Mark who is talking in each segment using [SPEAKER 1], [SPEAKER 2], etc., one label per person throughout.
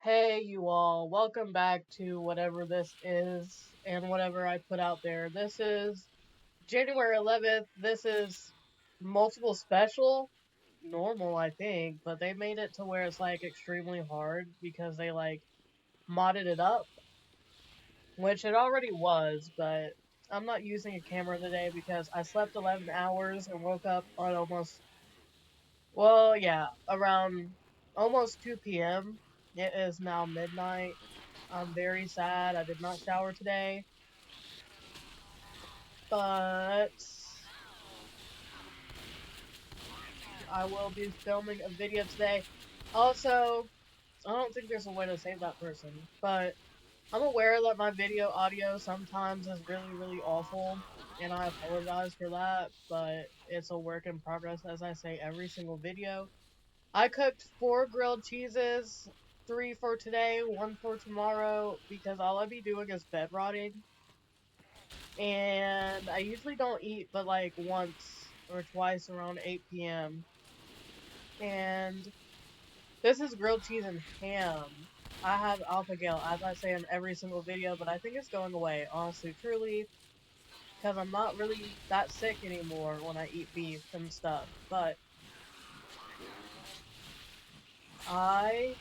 [SPEAKER 1] Hey, you all, welcome back to whatever this is and whatever I put out there. This is January 11th. This is multiple special, normal, I think, but they made it to where it's like extremely hard because they like modded it up, which it already was, but I'm not using a camera today because I slept 11 hours and woke up on yeah, around almost 2 p.m. It is now midnight. I'm very sad. I did not shower today, but I will be filming a video today. Also, I don't think there's a way to save that person, but I'm aware that my video audio sometimes is really, really awful, and I apologize for that, but it's a work in progress, as I say every single video. I cooked 4 grilled cheeses, 3 for today, 1 for tomorrow, because all I'd be doing is bed rotting. And I usually don't eat but like once or twice around 8 p.m. And this is grilled cheese and ham. I have alpha gal, as I say in every single video, but I think it's going away, honestly, truly, because I'm not really that sick anymore when I eat beef and stuff. But I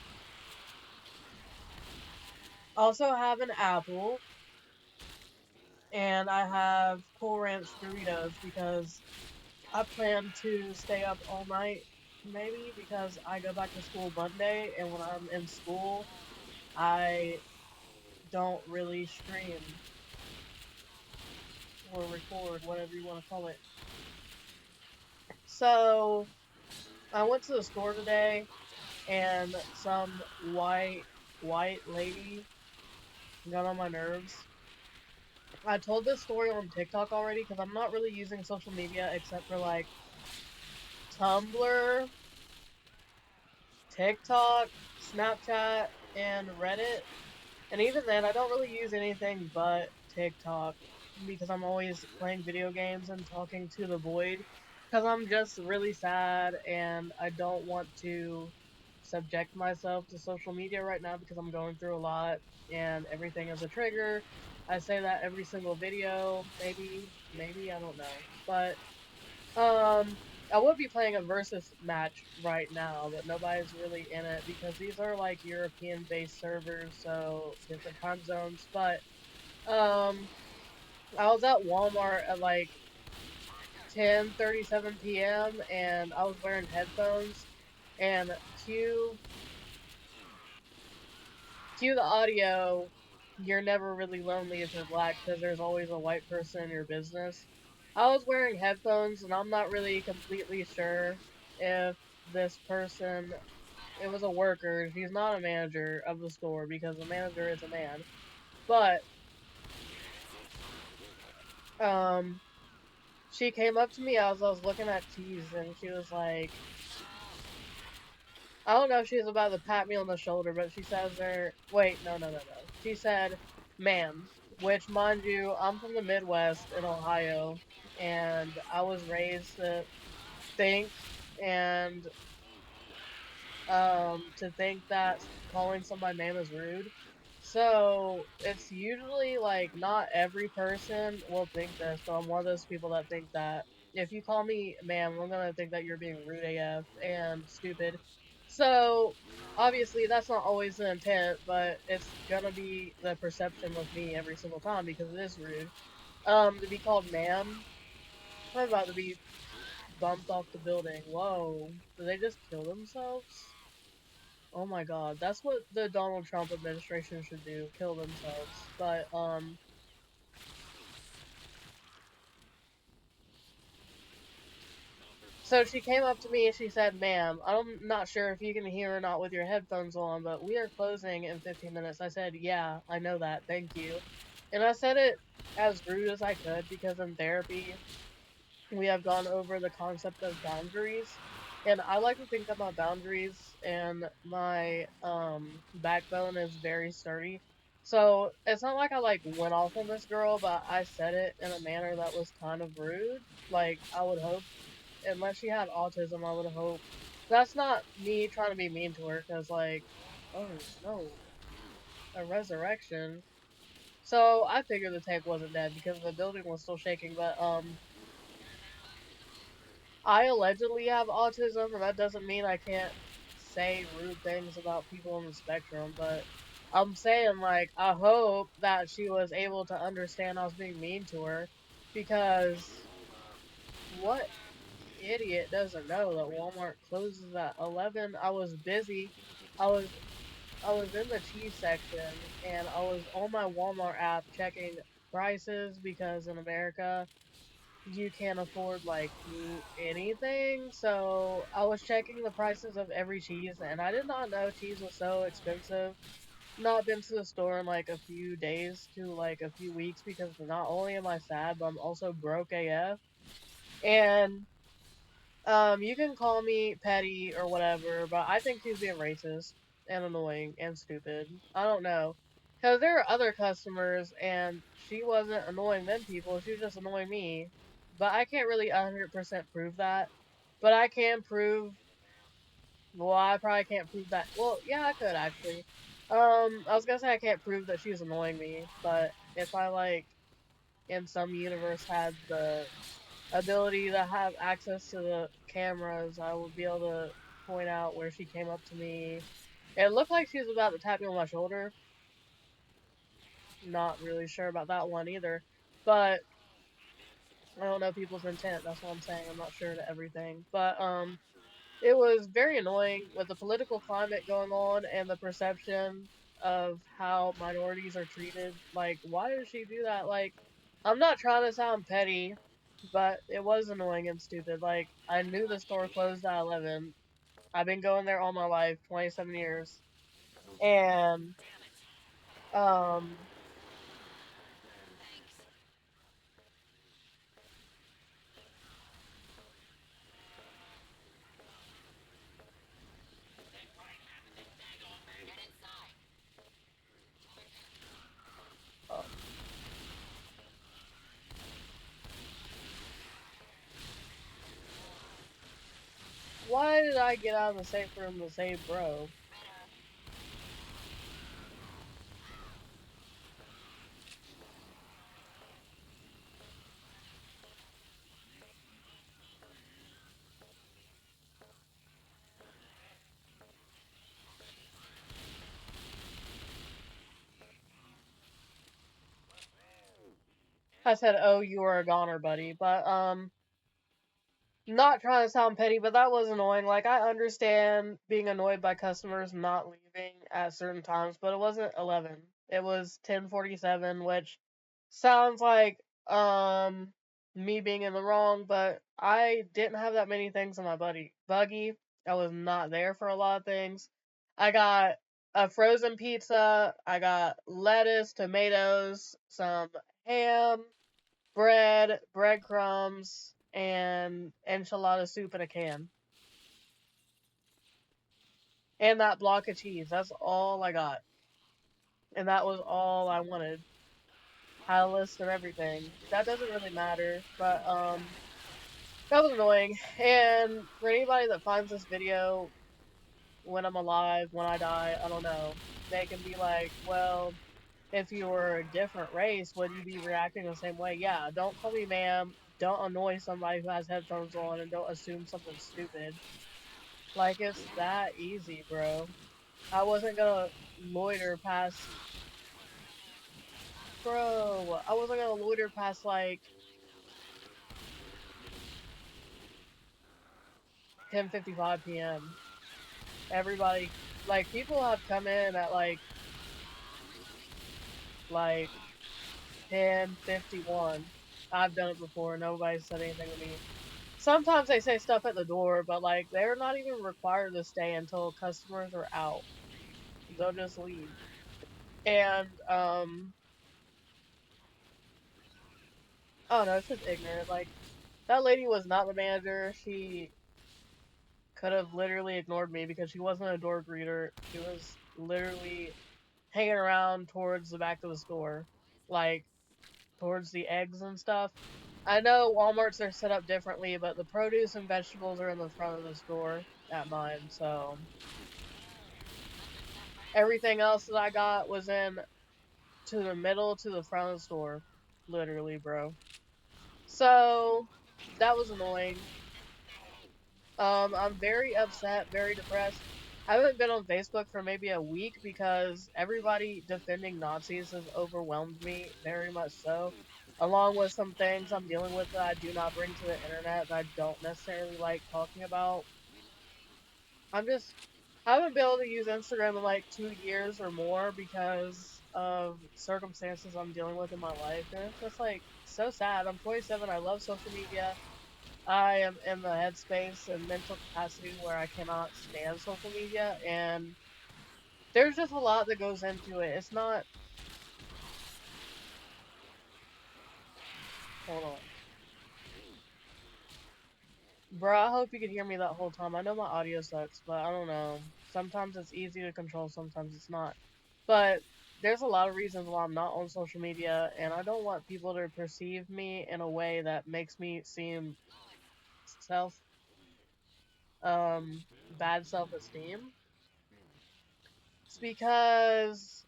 [SPEAKER 1] also have an apple, and I have Cool Ranch Doritos because I plan to stay up all night, maybe, because I go back to school Monday, and when I'm in school, I don't really stream or record, whatever you want to call it. So, I went to the store today, and some white lady got on my nerves. I told this story on TikTok already because I'm not really using social media except for like Tumblr, TikTok, Snapchat, and Reddit. And even then, I don't really use anything but TikTok because I'm always playing video games and talking to the void because I'm just really sad and I don't want to subject myself to social media right now because I'm going through a lot and everything is a trigger. I say that every single video, maybe, I don't know. But um, I would be playing a versus match right now, but nobody's really in it because these are like European-based servers, so different time zones. But um, I was at Walmart at like 10:37 p.m. and I was wearing headphones and cue the audio. You're never really lonely if you're black because there's always a white person in your business. I was wearing headphones and I'm not really completely sure if this person, it was a worker. She's not a manager of the store because the manager is a man. But um she came up to me as I was looking at cheese and she was like, I don't know if she was about to pat me on the shoulder, but she says there, wait, no. She said, ma'am, which, mind you, I'm from the Midwest in Ohio, and I was raised to think and to think that calling somebody ma'am is rude. So it's usually like not every person will think this, but I'm one of those people that think that if you call me ma'am, I'm gonna think that you're being rude AF and stupid. So obviously that's not always the intent, but it's gonna be the perception with me every single time because it is rude. To be called ma'am, I'm about to be bumped off the building. Whoa, did they just kill themselves? Oh my god, that's what the Donald Trump administration should do, kill themselves. But, so she came up to me and she said, ma'am, I'm not sure if you can hear or not with your headphones on, but we are closing in 15 minutes. I said, yeah, I know that, thank you. And I said it as rude as I could because in therapy, we have gone over the concept of boundaries. And I like to think that my boundaries and my backbone is very sturdy. So it's not like I like went off on this girl, but I said it in a manner that was kind of rude. Like I would hope, unless she had autism, I would hope. That's not me trying to be mean to her, cause like Oh no, a resurrection. So I figured the tank wasn't dead because the building was still shaking, but I allegedly have autism, and that doesn't mean I can't say rude things about people on the spectrum, but I'm saying, like, I hope that she was able to understand I was being mean to her, because what idiot doesn't know that Walmart closes at 11? I was busy. I was I was in the cheese section, and I was on my Walmart app checking prices because in America you can't afford like anything. So I was checking the prices of every cheese, and I did not know cheese was so expensive. Not been to the store in like a few days to like a few weeks because not only am I sad, but I'm also broke AF. And you can call me petty or whatever, but I think she's being racist and annoying and stupid. I don't know. Because there are other customers, and she wasn't annoying them people, she was just annoying me. But I can't really 100% prove that. But I can prove, well, I probably can't prove that. Well, yeah, I could actually. I was gonna say I can't prove that she was annoying me, but if I, like, in some universe had the ability to have access to the cameras, I would be able to point out where she came up to me. It looked like she was about to tap me on my shoulder. Not really sure about that one either. But I don't know people's intent. That's what I'm saying. I'm not sure to everything. But it was very annoying with the political climate going on and the perception of how minorities are treated. Like, why did she do that? Like, I'm not trying to sound petty, but it was annoying and stupid. Like, I knew the store closed at 11. I've been going there all my life, 27 years. And, um, uh, why did I get out of the safe room to save bro? I said, oh, you are a goner, buddy. But, not trying to sound petty, but that was annoying. Like, I understand being annoyed by customers not leaving at certain times, but it wasn't 11. It was 10:47, which sounds like me being in the wrong, but I didn't have that many things in my buggy. I was not there for a lot of things. I got a frozen pizza, I got lettuce, tomatoes, some ham, bread, breadcrumbs, and enchilada soup in a can. And that block of cheese. That's all I got. And that was all I wanted. Had a list of everything. That doesn't really matter, but that was annoying. And for anybody that finds this video when I'm alive, when I die, I don't know. They can be like, well, if you were a different race, would you be reacting the same way? Yeah, don't call me ma'am. Don't annoy somebody who has headphones on, and don't assume something stupid. Like, it's that easy, bro. I wasn't gonna loiter past. Bro, I wasn't gonna loiter past, like, 10:55 p.m. Everybody, like, people have come in at, like 10:51. I've done it before. Nobody said anything to me. Sometimes they say stuff at the door, but, like, they're not even required to stay until customers are out. They'll just leave. And, I don't know, it's just ignorant. Like, that lady was not the manager. She could have literally ignored me because she wasn't a door greeter. She was literally hanging around towards the back of the store, like towards the eggs and stuff. I know Walmarts are set up differently, but the produce and vegetables are in the front of the store at mine, so Everything else that I got was in to the middle to the front of the store. Literally, bro. So that was annoying. I'm very upset, very depressed. I haven't been on Facebook for maybe a week because everybody defending Nazis has overwhelmed me very much so, along with some things I'm dealing with that I do not bring to the internet that I don't necessarily like talking about. I'm just, I haven't been able to use Instagram in like 2 years or more because of circumstances I'm dealing with in my life, and it's just like so sad. I'm 27. I love social media. I am in the headspace and mental capacity where I cannot stand social media, and there's just a lot that goes into it. It's not. Hold on. Bro, I hope you could hear me that whole time. I know my audio sucks, but I don't know. Sometimes it's easy to control, sometimes it's not. But there's a lot of reasons why I'm not on social media, and I don't want people to perceive me in a way that makes me seem self, bad self-esteem. It's because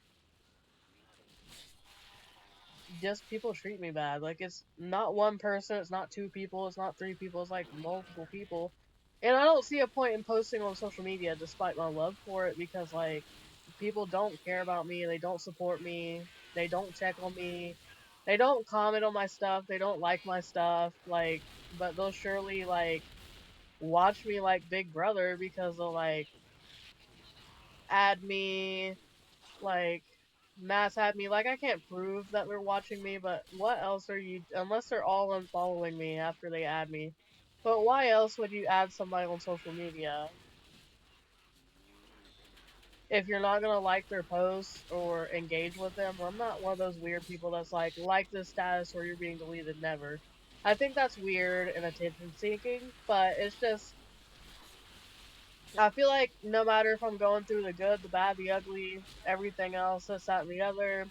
[SPEAKER 1] just people treat me bad. Like it's not one person, it's not two people, it's not three people, it's like multiple people. And I don't see a point in posting on social media despite my love for it because like people don't care about me, they don't support me, they don't check on me, they don't comment on my stuff, they don't like my stuff, like but they'll surely like watch me like Big Brother because they'll like add me like mass at me. Like I can't prove that they're watching me, but what else are you? Unless they're all unfollowing me after they add me. But why else would you add somebody on social media if you're not gonna like their posts or engage with them? I'm not one of those weird people that's like this status or you're being deleted. Never. I think that's weird and attention seeking, but it's just I feel like no matter if I'm going through the good, the bad, the ugly, everything else, this, that, and the other,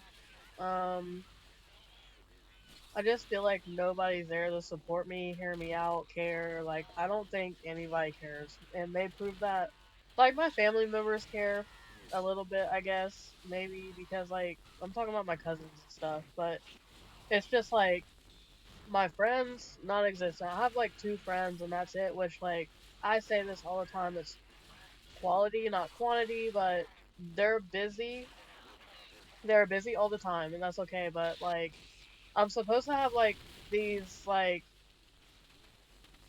[SPEAKER 1] um, I just feel like nobody's there to support me, hear me out, care. Like, I don't think anybody cares. And they prove that. Like, my family members care a little bit, I guess. Maybe because, like, I'm talking about my cousins and stuff. But it's just like, my friends, non existent. I have, like, two friends, and that's it. Which, like, I say this all the time. It's quality, not quantity. But they're busy. They're busy all the time, and that's okay. But, like, I'm supposed to have, like, these, like,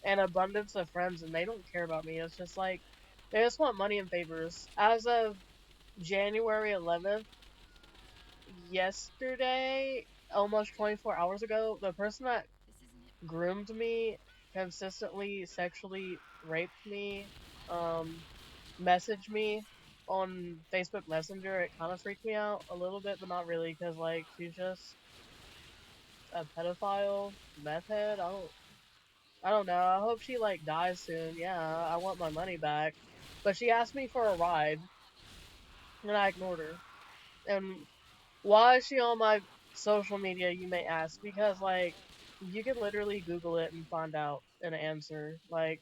[SPEAKER 1] an abundance of friends and they don't care about me. It's just like they just want money and favors. As of January 11th, yesterday, almost 24 hours ago, the person that groomed me, consistently sexually raped me, um, messaged me on Facebook Messenger. It kind of freaked me out a little bit, but not really, because like she's just a pedophile, meth head. I don't know. I hope she like dies soon. Yeah, I want my money back. But she asked me for a ride, and I ignored her. And why is she on my social media, you may ask? Because like you can literally Google it and find out an answer. Like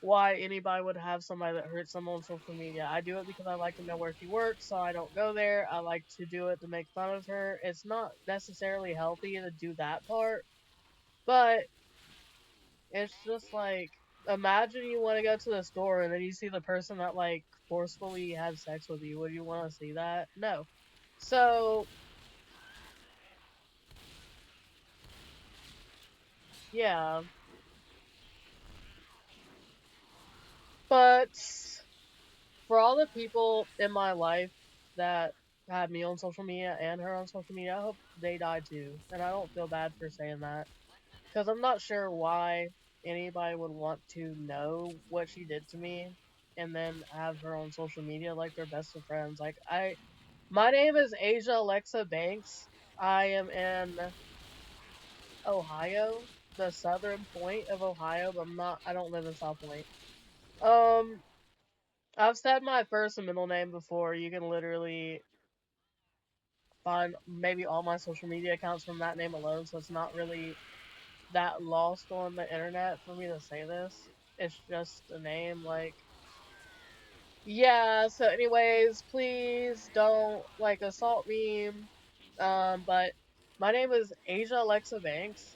[SPEAKER 1] why anybody would have somebody that hurts someone on social media. I do it because I like to know where she works, so I don't go there. I like to do it to make fun of her. It's not necessarily healthy to do that part, but it's just like imagine you want to go to the store and then you see the person that like forcefully had sex with you. Would you want to see that? No. So yeah, but for all the people in my life that had me on social media and her on social media, I hope they die too. And I don't feel bad for saying that because I'm not sure why anybody would want to know what she did to me and then have her on social media like they're best of friends. Like my name is Asia Alexa Banks. I am in Ohio, the southern point of Ohio, but I don't live in South Point. Um, I've said my first and middle name before. You can literally find maybe all my social media accounts from that name alone, so it's not really that lost on the internet for me to say this. It's just a name, like, Yeah, so anyways, please don't like assault me. But my name is Asia Alexa Banks.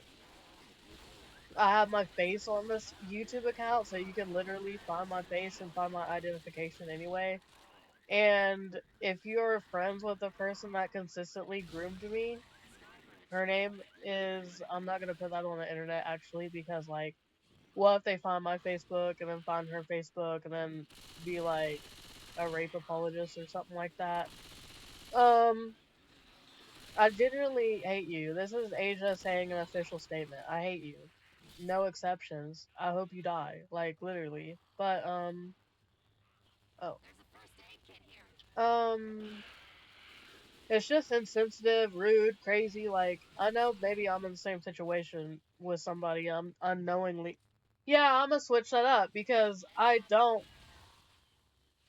[SPEAKER 1] I have my face on this YouTube account, so you can literally find my face and find my identification anyway. And if you're friends with the person that consistently groomed me, her name is, I'm not gonna put that on the internet actually, because like, what if they find my Facebook and then find her Facebook and then be like a rape apologist or something like that? Um, I genuinely hate you. This is Asia saying an official statement. I hate you. No exceptions. I hope you die. Like, literally. But, oh. Um, it's just insensitive, rude, crazy. Like, I know maybe I'm in the same situation with somebody unknowingly. Yeah, I'm gonna switch that up because I don't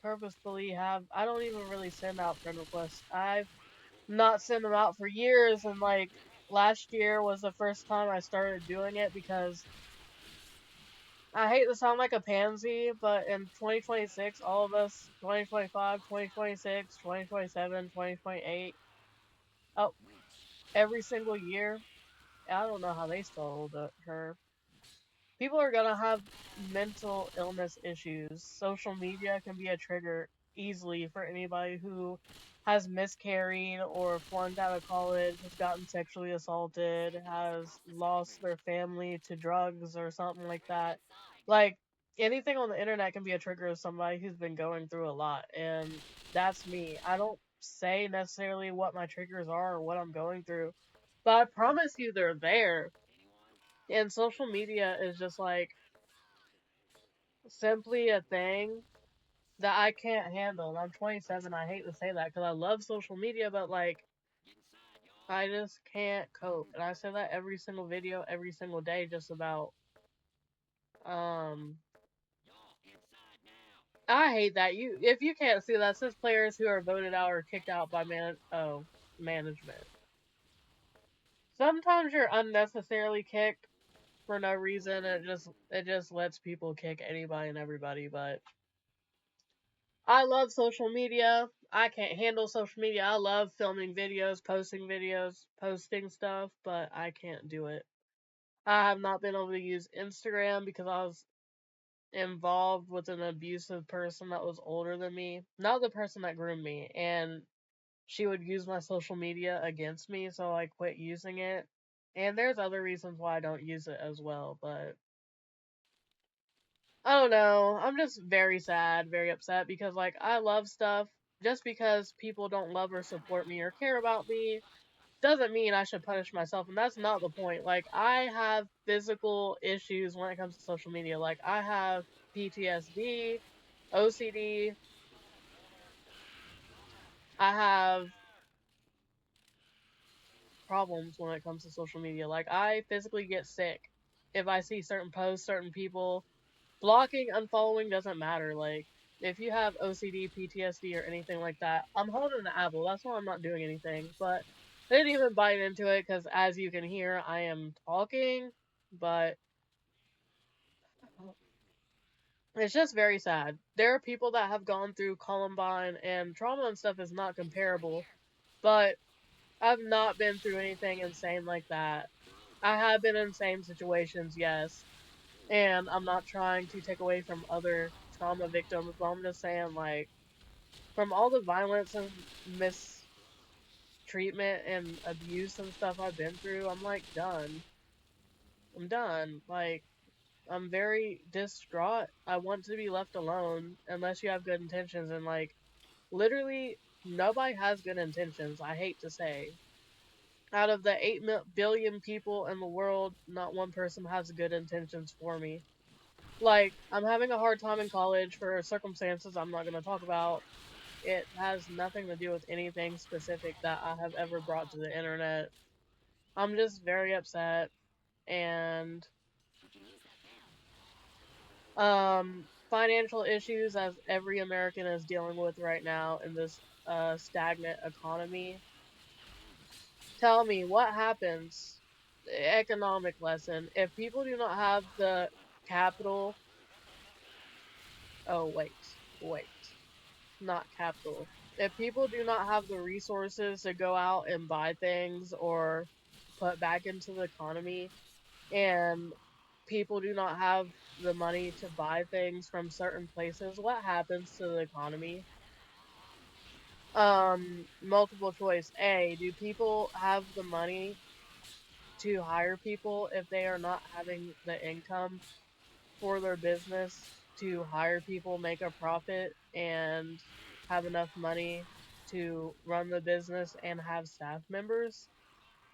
[SPEAKER 1] purposefully have. I don't even really send out friend requests. I've not sent them out for years, and like last year was the first time I started doing it because I hate to sound like a pansy, but in 2026, all of us, 2025, 2026, 2027, 2028, oh, every single year, I don't know how they spelled her. People are gonna have mental illness issues. Social media can be a trigger easily for anybody who has miscarried or flunked out of college, has gotten sexually assaulted, has lost their family to drugs or something like that. Like, anything on the internet can be a trigger of somebody who's been going through a lot, and that's me. I don't say necessarily what my triggers are or what I'm going through, but I promise you they're there. And social media is just like simply a thing that I can't handle. And I'm 27. I hate to say that because I love social media, but like I just can't cope. And I say that every single video, every single day, just about. Um, I hate that you. If you can't see that, says players who are voted out or kicked out by management. Sometimes you're unnecessarily kicked for no reason. It just lets people kick anybody and everybody, but I love social media. I can't handle social media. I love filming videos, posting stuff, but I can't do it. I have not been able to use Instagram because I was involved with an abusive person that was older than me. Not the person that groomed me. And she would use my social media against me, so I quit using it. And there's other reasons why I don't use it as well, but I don't know. I'm just very sad, very upset because like I love stuff. Just because people don't love or support me or care about me doesn't mean I should punish myself, and that's not the point. Like I have physical issues when it comes to social media. Like I have PTSD, OCD, I have problems when it comes to social media. Like I physically get sick if I see certain posts, certain people. Blocking, unfollowing doesn't matter. Like, if you have OCD, PTSD, or anything like that, I'm holding the apple. That's why I'm not doing anything. But I didn't even bite into it because, as you can hear, I am talking. But it's just very sad. There are people that have gone through Columbine, and trauma and stuff is not comparable. But I've not been through anything insane like that. I have been in same situations, yes. And I'm not trying to take away from other trauma victims, but I'm just saying, like, from all the violence and mistreatment and abuse and stuff I've been through, I'm like done. I'm done. Like, I'm very distraught. I want to be left alone unless you have good intentions. And, like, literally, nobody has good intentions, I hate to say. Out of the 8 billion people in the world, not one person has good intentions for me. Like, I'm having a hard time in college for circumstances I'm not going to talk about. It has nothing to do with anything specific that I have ever brought to the internet. I'm just very upset, and financial issues as every American is dealing with right now in this stagnant economy. Tell me what happens, economic lesson, if people do not have the capital. Oh, wait. not capital. If people do not have the resources to go out and buy things or put back into the economy, and people do not have the money to buy things from certain places, what happens to the economy? Multiple choice. A, do people have the money to hire people if they are not having the income for their business to hire people, make a profit, and have enough money to run the business and have staff members?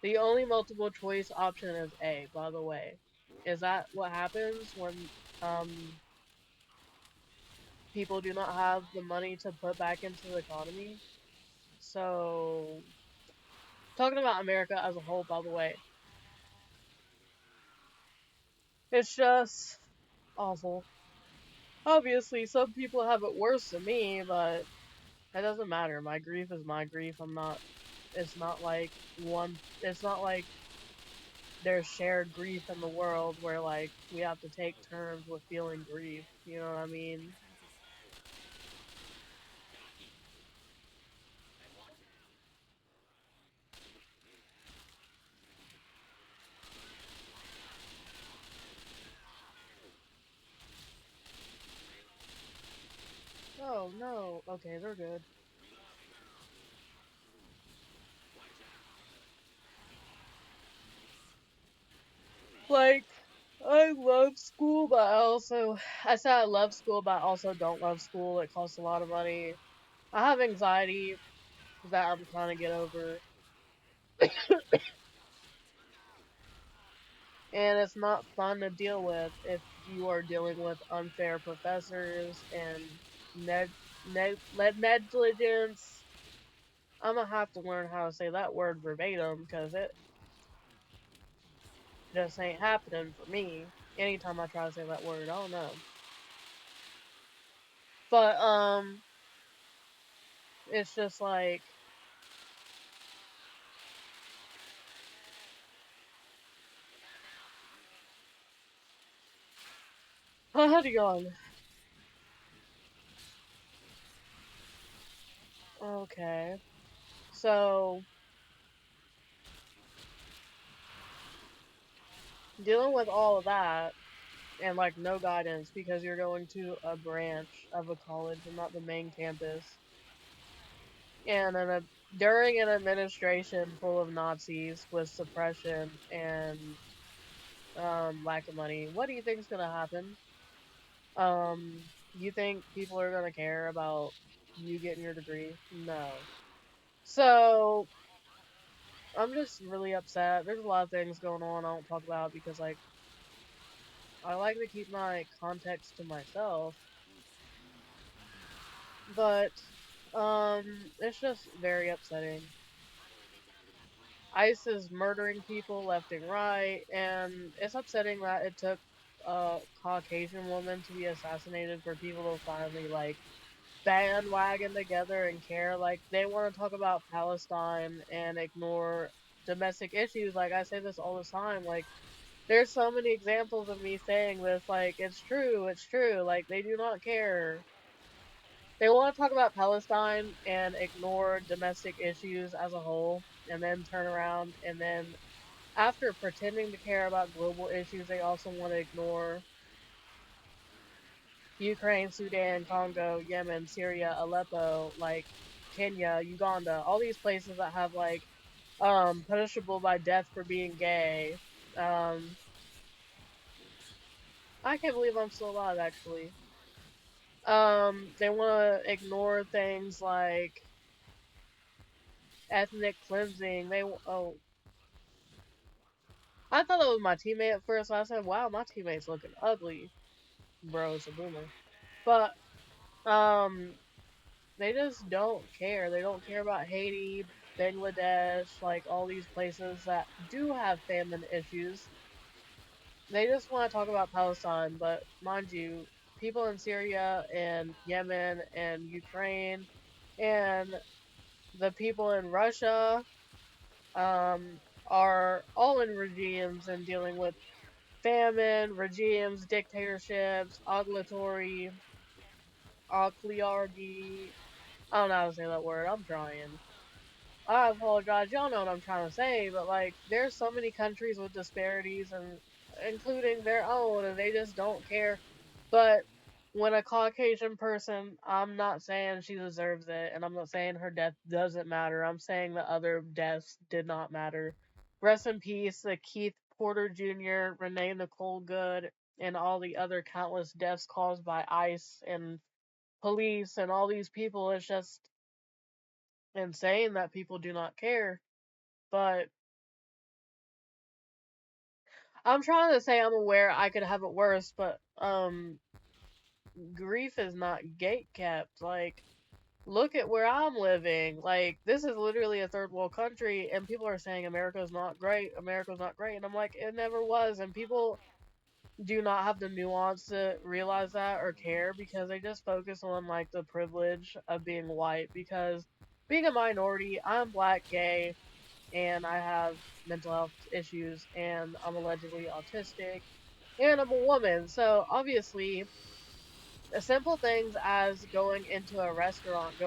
[SPEAKER 1] The only multiple choice option is A, by the way. Is that what happens when um people do not have the money to put back into the economy? So, talking about America as a whole, by the way, it's just awful. Obviously, some people have it worse than me, but it doesn't matter. My grief is my grief. It's not like it's not like there's shared grief in the world where, like, we have to take turns with feeling grief. You know what I mean? Oh, no. Okay, they're good. Like, I love school, but I say I love school, but I also don't love school. It costs a lot of money. I have anxiety that I'm trying to get over, and it's not fun to deal with if you are dealing with unfair professors and negligence. I'm gonna have to learn how to say that word verbatim because it just ain't happening for me. Anytime I try to say that word, I don't know. But it's just like how'd you going? Okay, so dealing with all of that and like no guidance because you're going to a branch of a college and not the main campus, and during an administration full of Nazis with suppression and lack of money, what do you think is gonna happen? You think people are gonna care about you getting your degree? No. So I'm just really upset. There's a lot of things going on I don't talk about because like I like to keep my context to myself. But it's just very upsetting. ICE is murdering people left and right, and it's upsetting that it took a Caucasian woman to be assassinated for people to finally like bandwagon together and care. Like they want to talk about Palestine and ignore domestic issues. Like I say this all the time. Like there's so many examples of me saying this. Like it's true, it's true. Like they do not care. They want to talk about Palestine and ignore domestic issues as a whole, and then turn around and then after pretending to care about global issues, they also want to ignore Ukraine, Sudan, Congo, Yemen, Syria, Aleppo, like Kenya, Uganda, all these places that have like punishable by death for being gay. Um I can't believe I'm still alive actually. They want to ignore things like ethnic cleansing. Oh, I thought that was my teammate at first. I said, "Wow, my teammate's looking ugly, bro. It's a boomer." But um, they just don't care. They don't care about Haiti, Bangladesh, like all these places that do have famine issues. They just want to talk about Palestine, but mind you, people in Syria and Yemen and Ukraine and the people in Russia um, are all in regimes and dealing with famine, regimes, dictatorships, oligarchy, oligarchy. I don't know how to say that word. I'm trying. I apologize. Y'all know what I'm trying to say, but like, there's so many countries with disparities, and including their own, and they just don't care. But when a Caucasian person, I'm not saying she deserves it, and I'm not saying her death doesn't matter. I'm saying the other deaths did not matter. Rest in peace, the Keith Porter Jr., Renee Nicole Good, and all the other countless deaths caused by ICE and police and all these people. It's just insane that people do not care. But I'm trying to say I'm aware I could have it worse, but grief is not gate kept. Like, look at where I'm living. Like, this is literally a third world country, and people are saying America's not great. America's not great, and I'm like, it never was. And people do not have the nuance to realize that or care because they just focus on like the privilege of being white. Because being a minority, I'm black, gay, and I have mental health issues, and I'm allegedly autistic, and I'm a woman. So obviously, the simple things as going into a restaurant, I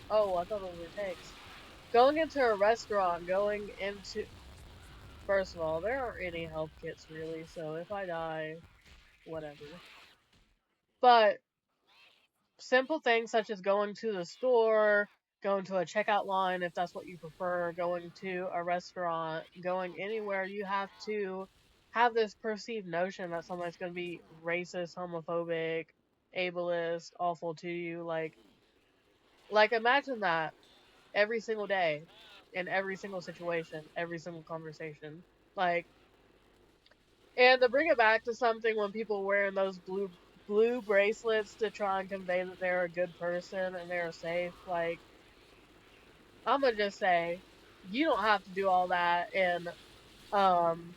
[SPEAKER 1] thought those were takes. Going into a restaurant, going into first of all, there aren't any health kits really, so if I die, whatever. But simple things such as going to the store, going to a checkout line if that's what you prefer, going to a restaurant, going anywhere, you have to have this perceived notion that somebody's going to be racist, homophobic, ableist, awful to you. Like imagine that every single day, in every single situation, every single conversation. Like, and to bring it back to something when people wearing those blue bracelets to try and convey that they're a good person and they're safe, like I'm gonna just say, you don't have to do all that and um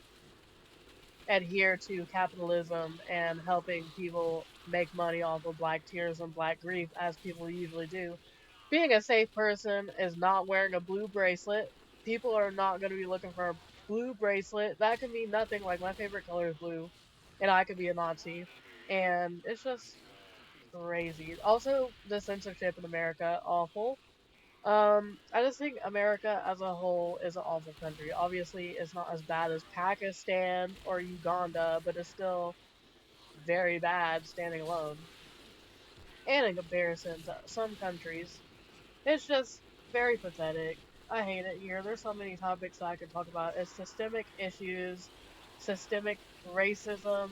[SPEAKER 1] adhere to capitalism and helping people make money off of black tears and black grief as people usually do. Being a safe person is not wearing a blue bracelet. People are not going to be looking for a blue bracelet. That could mean nothing. Like, my favorite color is blue, and I could be a Nazi. And it's just crazy. Also, the censorship in America, awful. I just think America as a whole is an awful country. Obviously, it's not as bad as Pakistan or Uganda, but it's still very bad standing alone. And in comparison to some countries, it's just very pathetic. I hate it here. There's so many topics that I could talk about. It's systemic issues, systemic racism,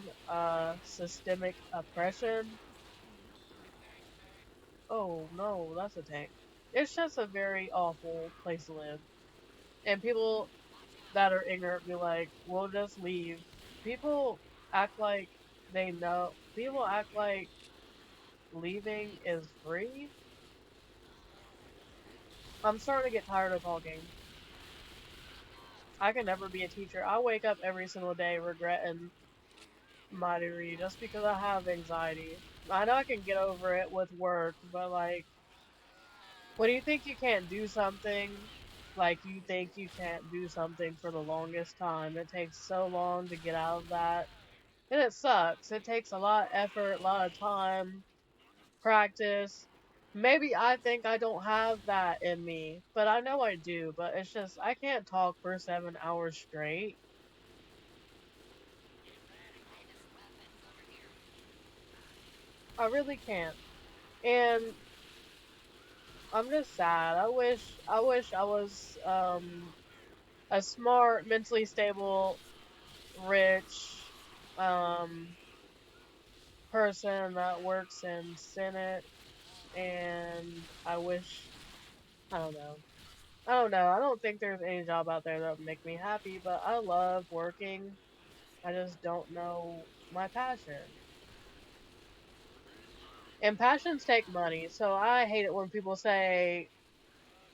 [SPEAKER 1] systemic oppression. Oh no, that's a tank. It's just a very awful place to live. And people that are ignorant be like, we'll just leave. People act like they know. People act like leaving is free. I'm starting to get tired of talking. I can never be a teacher. I wake up every single day regretting my degree just because I have anxiety. I know I can get over it with work, but like, when you think you can't do something, like you think you can't do something for the longest time, it takes so long to get out of that. And it sucks. It takes a lot of effort, a lot of time, practice. Maybe I think I don't have that in me, but I know I do. But it's just, I can't talk for 7 hours straight. I really can't. And I'm just sad. I wish I was a smart, mentally stable, rich person that works in Senate, and I wish I don't know. I don't know. I don't think there's any job out there that would make me happy, but I love working. I just don't know my passion. And passions take money, so I hate it when people say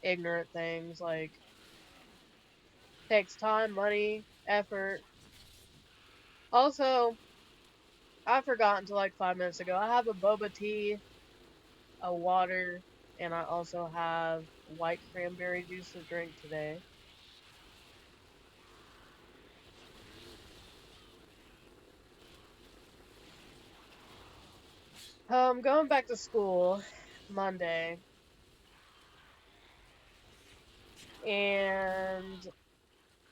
[SPEAKER 1] ignorant things like takes time, money, effort. Also, I forgot until like 5 minutes ago. I have a boba tea, a water, and I also have white cranberry juice to drink today. Going back to school Monday. And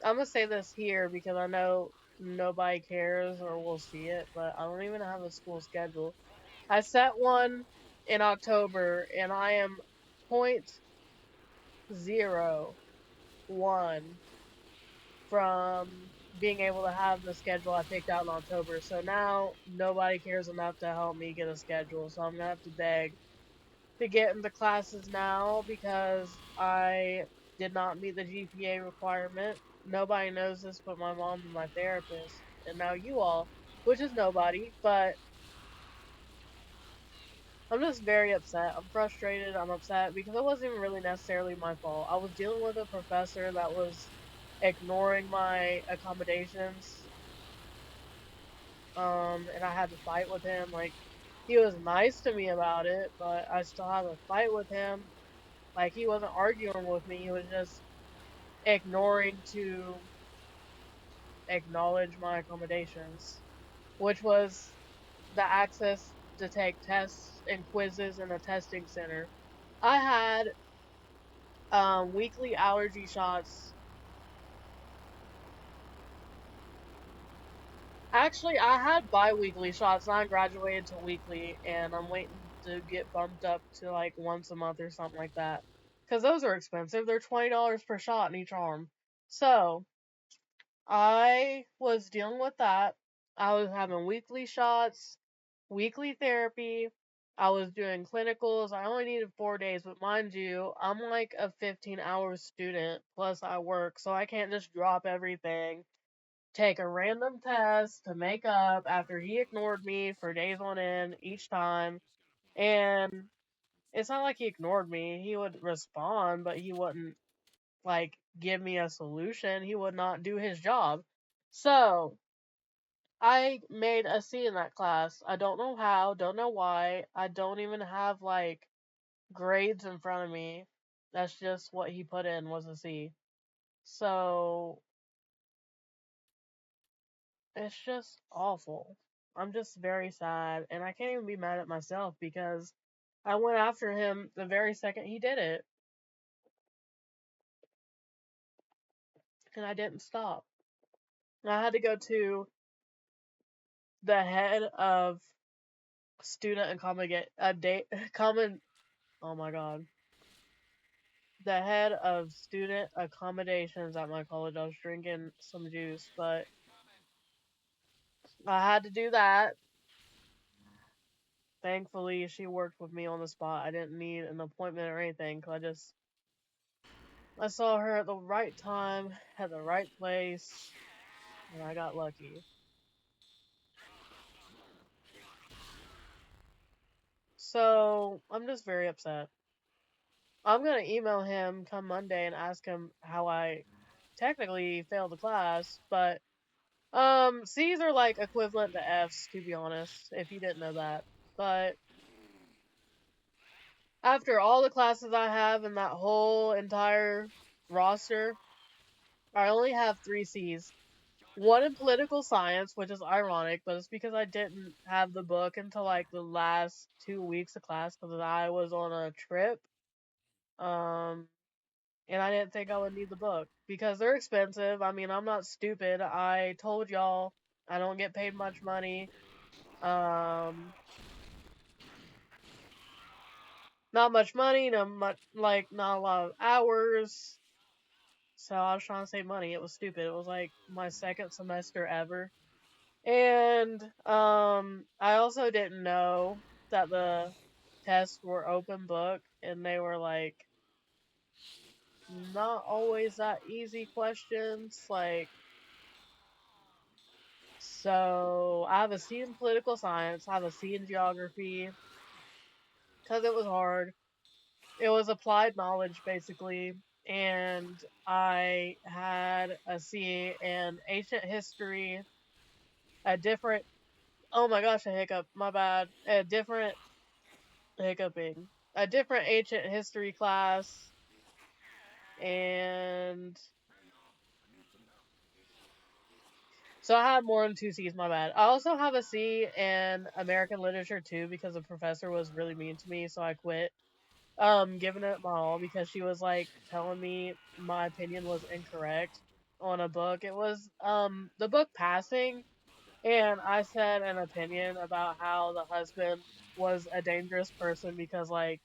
[SPEAKER 1] I'm gonna say this here because I know nobody cares or will see it, but I don't even have a school schedule. I set one in October, and I am point zero one from being able to have the schedule I picked out in October. So now nobody cares enough to help me get a schedule. So I'm gonna have to beg to get into classes now because I did not meet the GPA requirement. Nobody knows this but my mom and my therapist, and now you all, which is nobody, but I'm just very upset. I'm frustrated. I'm upset because it wasn't even really necessarily my fault. I was dealing with a professor that was ignoring my accommodations, and I had to fight with him. Like, he was nice to me about it, but I still had to fight with him. Like, he wasn't arguing with me, he was just ignoring to acknowledge my accommodations, which was the access to take tests and quizzes in a testing center. I had weekly allergy shots. Actually, I had bi-weekly shots, and I graduated to weekly, and I'm waiting to get bumped up to like once a month or something like that. Because those are expensive. They're $20 per shot in each arm. So, I was dealing with that. I was having weekly shots, weekly therapy. I was doing clinicals. I only needed 4 days, but mind you, I'm like a 15-hour student, plus I work, so I can't just drop everything, take a random test to make up after he ignored me for days on end each time. And it's not like he ignored me. He would respond, but he wouldn't like give me a solution. He would not do his job. So I made a C in that class. I don't know how, don't know why. I don't even have like grades in front of me. That's just what he put in was a C. So it's just awful. I'm just very sad, and I can't even be mad at myself because I went after him the very second he did it, and I didn't stop. And I had to go to the head of student and common get a date common. Oh my god, the head of student accommodations at my college. I was drinking some juice, but I had to do that. Thankfully, she worked with me on the spot. I didn't need an appointment or anything, cause I saw her at the right time, at the right place, and I got lucky. So I'm just very upset. I'm gonna email him come Monday and ask him how I technically failed the class, but C's are like equivalent to F's, to be honest, if you didn't know that. But after all the classes I have in that whole entire roster, I only have 3 C's. One in political science, which is ironic, but it's because I didn't have the book until like the last 2 weeks of class because I was on a trip. Um, and I didn't think I would need the book because they're expensive. I mean, I'm not stupid. I told y'all I don't get paid much money. Um, Not much money, no much like not a lot of hours. So I was trying to save money. It was stupid. It was like my second semester ever. And I also didn't know that the tests were open book and they were like not always that easy questions. Like, so I have a C in political science, I have a C in geography because it was hard. It was applied knowledge basically, and I had a C in ancient history, a different. Oh my gosh, a hiccup. My bad. A different hiccuping. A different ancient history class, and so I had more than 2 C's. My bad. I also have a C in American literature too because the professor was really mean to me, so I quit. giving it my all because she was like telling me my opinion was incorrect on a book. It was the book Passing, and I said an opinion about how the husband was a dangerous person because, like,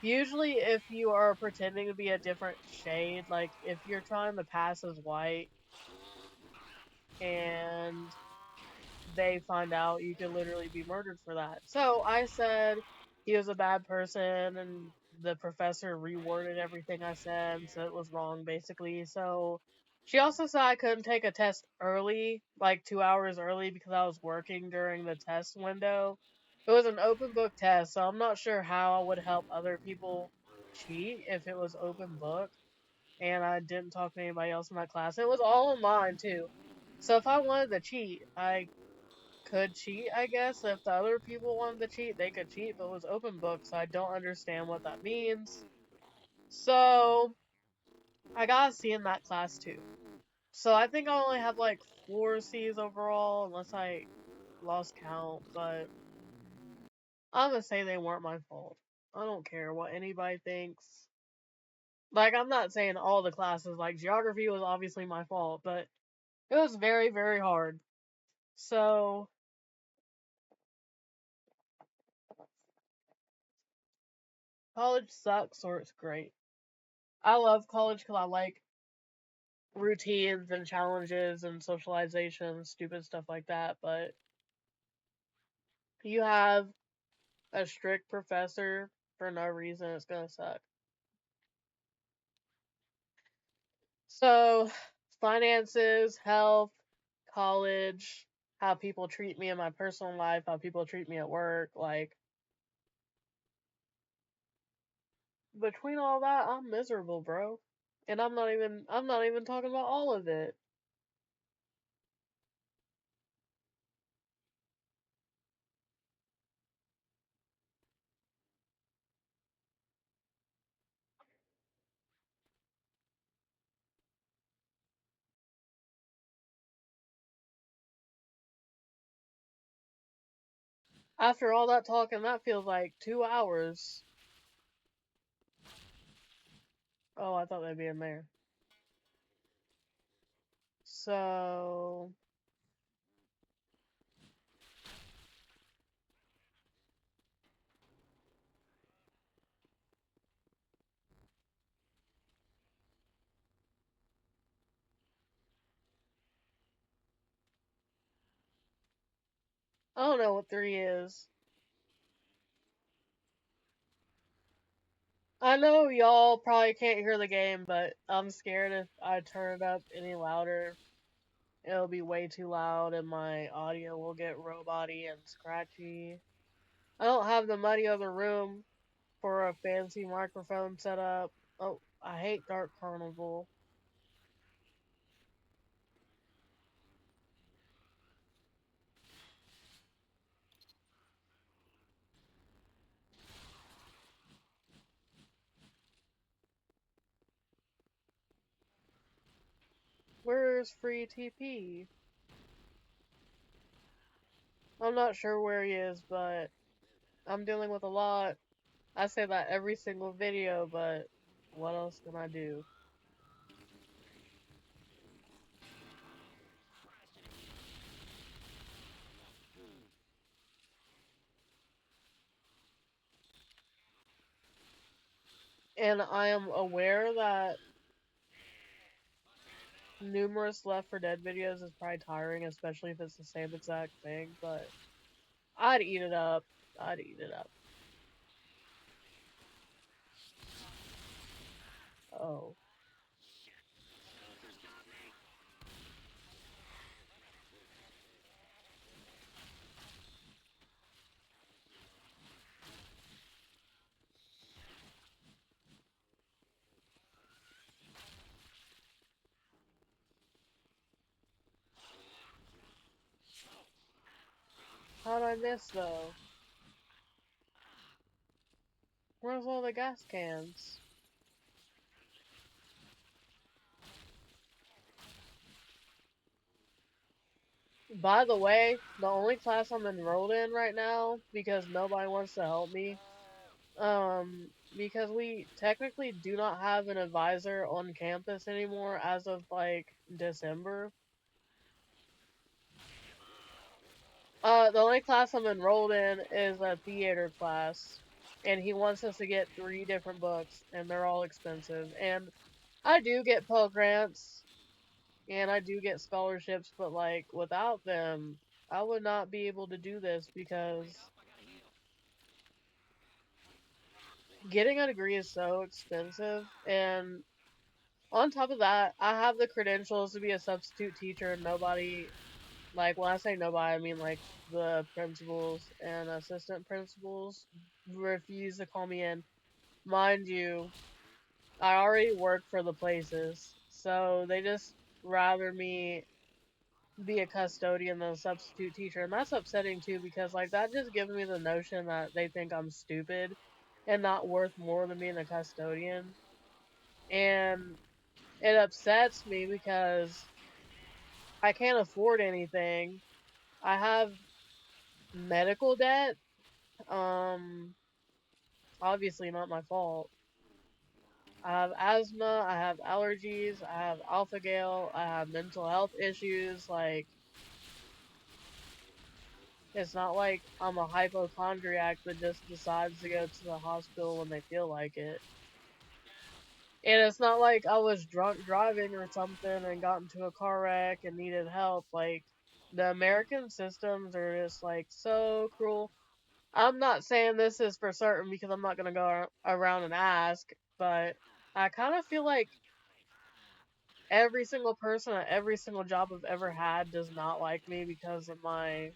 [SPEAKER 1] usually if you are pretending to be a different shade, like if you're trying to pass as white and they find out, you could literally be murdered for that. So I said he was a bad person, and the professor reworded everything I said and said it was wrong, basically. So she also said I couldn't take a test early, like 2 hours early, because I was working during the test window. It was an open book test, so I'm not sure how I would help other people cheat if it was open book and I didn't talk to anybody else in my class. It was all online too. So if I wanted to cheat, I could cheat, I guess. If the other people wanted to cheat, they could cheat, but it was open book, so I don't understand what that means. So I got a C in that class too. So I think I only have like 4 C's overall, unless I lost count, but I'm gonna say they weren't my fault. I don't care what anybody thinks. Like, I'm not saying all the classes, like, geography was obviously my fault, but it was very, very hard. So, college sucks or it's great. I love college because I like routines and challenges and socialization, stupid stuff like that, but you have a strict professor for no reason, it's gonna suck. So, finances, health, college, how people treat me in my personal life, how people treat me at work, like, between all that, I'm miserable, bro. And I'm not even talking about all of it. After all that talking, that feels like 2 hours. Oh, I thought they'd be in there. So, I don't know what 3 is. I know y'all probably can't hear the game, but I'm scared if I turn it up any louder, it'll be way too loud and my audio will get robot-y and scratchy. I don't have the money or the room for a fancy microphone setup. Oh, I hate Dark Carnival. Where's free TP? I'm not sure where he is, but I'm dealing with a lot. I say that every single video, but what else can I do? And I am aware that numerous Left 4 Dead videos is probably tiring, especially if it's the same exact thing, but I'd eat it up. I'd eat it up. Oh. How'd I miss, though? Where's all the gas cans? By the way, the only class I'm enrolled in right now, because nobody wants to help me, Because we technically do not have an advisor on campus anymore as of like December. The only class I'm enrolled in is a theater class, and he wants us to get 3 different books, and they're all expensive. And I do get Pell Grants, and I do get scholarships, but like without them, I would not be able to do this because getting a degree is so expensive. And on top of that, I have the credentials to be a substitute teacher, and nobody, like when I say nobody, I mean like the principals and assistant principals refuse to call me in. Mind you, I already work for the places, so they just rather me be a custodian than a substitute teacher, and that's upsetting too because like that just gives me the notion that they think I'm stupid and not worth more than being a custodian. And it upsets me because I can't afford anything. I have medical debt. Um, Obviously not my fault. I have asthma, I have allergies, I have alpha gal, I have mental health issues. Like, it's not like I'm a hypochondriac that just decides to go to the hospital when they feel like it. And it's not like I was drunk driving or something and got into a car wreck and needed help. Like, the American systems are just like so cruel. I'm not saying this is for certain because I'm not gonna go around and ask, but I kind of feel like every single person at every single job I've ever had does not like me because of my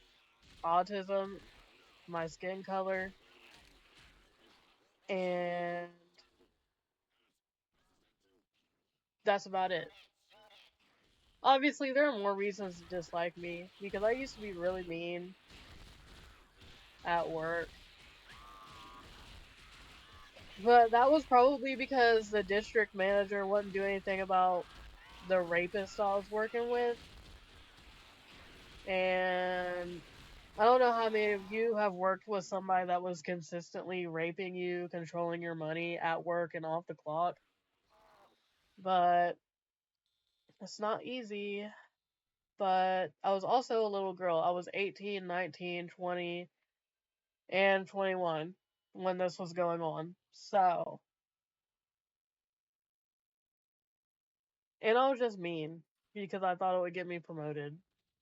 [SPEAKER 1] autism, my skin color, and that's about it. Obviously, there are more reasons to dislike me because I used to be really mean at work, but that was probably because the district manager wouldn't do anything about the rapist I was working with. And I don't know how many of you have worked with somebody that was consistently raping you, controlling your money at work and off the clock, but it's not easy. But I was also a little girl. I was 18, 19, 20, and 21 when this was going on. So, and I was just mean because I thought it would get me promoted.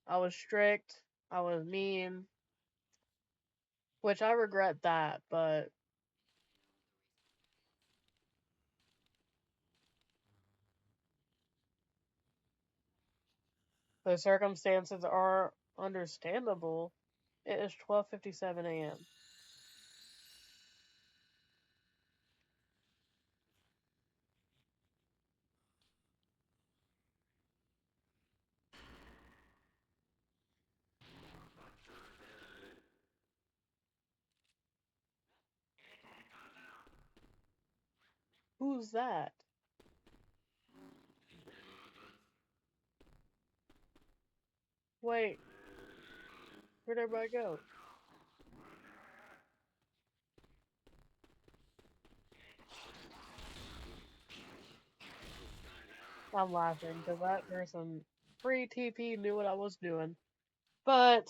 [SPEAKER 1] I was strict, I was mean, which I regret that, but the circumstances are understandable. It is 12:57 a.m. Who's that? Wait, where'd everybody go? I'm laughing because that person pre-TP knew what I was doing. But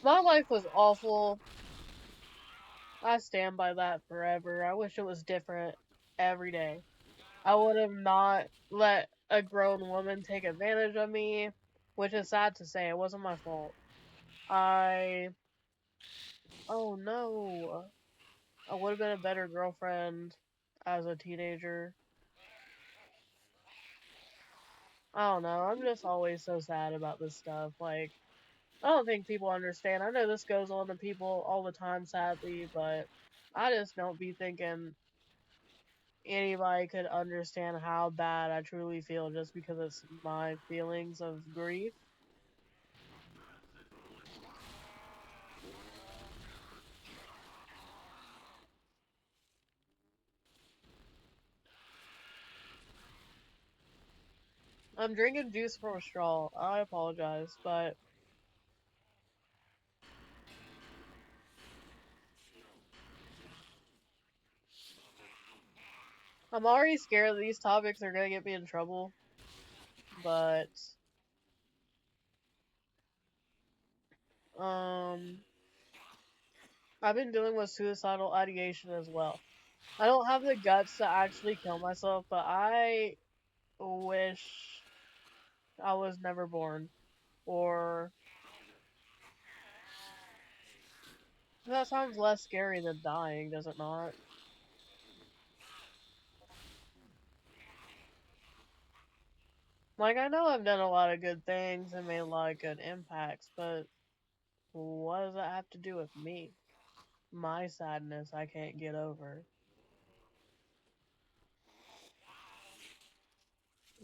[SPEAKER 1] my life was awful. I stand by that forever. I wish it was different every day. I would have not let a grown woman take advantage of me, which is sad to say. It wasn't my fault. I. Oh no. I would have been a better girlfriend as a teenager. I don't know. I'm just always so sad about this stuff. Like, I don't think people understand. I know this goes on to people all the time, sadly, but I just don't be thinking anybody could understand how bad I truly feel just because it's my feelings of grief. I'm drinking juice from a straw. I apologize, but I'm already scared that these topics are gonna get me in trouble. But um, I've been dealing with suicidal ideation as well. I don't have the guts to actually kill myself, but I wish I was never born. Or that sounds less scary than dying, does it not? Like, I know I've done a lot of good things and made a lot of good impacts, but what does that have to do with me? My sadness I can't get over.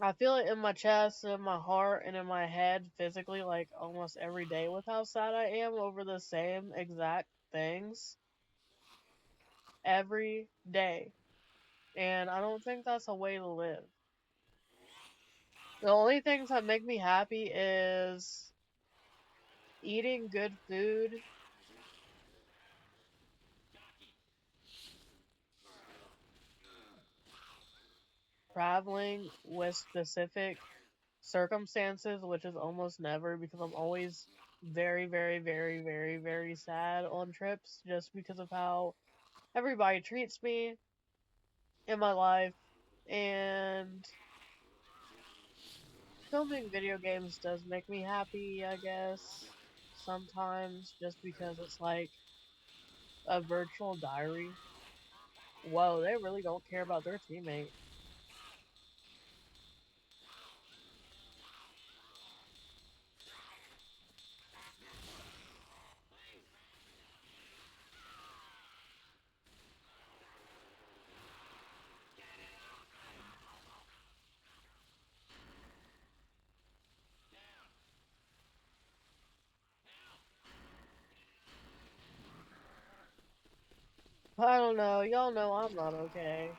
[SPEAKER 1] I feel it in my chest, in my heart, and in my head physically, like almost every day with how sad I am over the same exact things every day. And I don't think that's a way to live. The only things that make me happy is eating good food, traveling with specific circumstances, which is almost never because I'm always very, very, very, very, very sad on trips just because of how everybody treats me in my life. And filming video games does make me happy, I guess, sometimes just because it's like a virtual diary. Whoa, they really don't care about their teammate. I don't know, y'all know I'm not okay.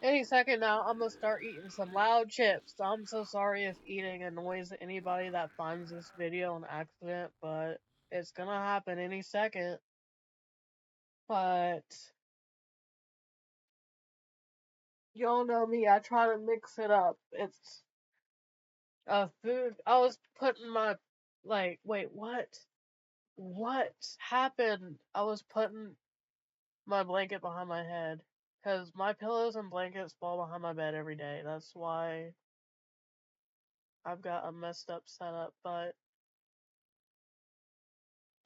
[SPEAKER 1] Any second now, I'm gonna start eating some loud chips. I'm so sorry if eating annoys anybody that finds this video on accident, but it's gonna happen any second. But y'all know me, I try to mix it up. It's food. I was putting my, like, wait, what? What happened? I was putting my blanket behind my head. Because my pillows and blankets fall behind my bed every day. That's why I've got a messed up setup, but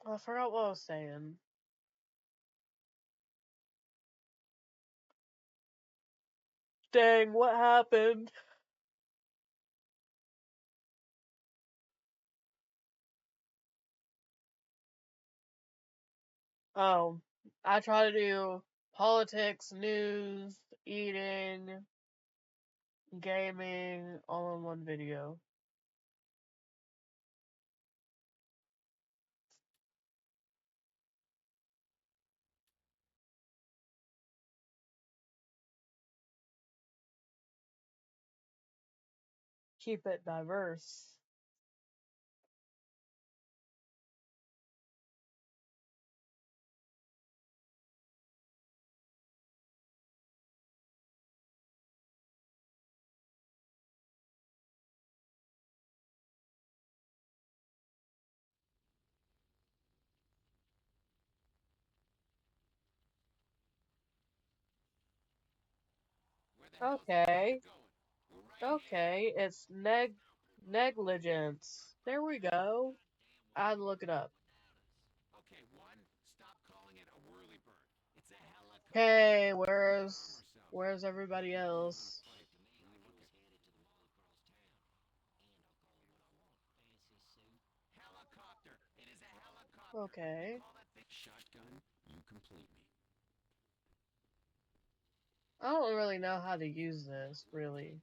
[SPEAKER 1] I forgot what I was saying. Dang, what happened? Oh, I try to do politics, news, eating, gaming, all in one video. Keep it diverse. Okay. Okay. It's negligence. There we go. I'd look it up. Okay, where's everybody else? Okay. I don't really know how to use this, really.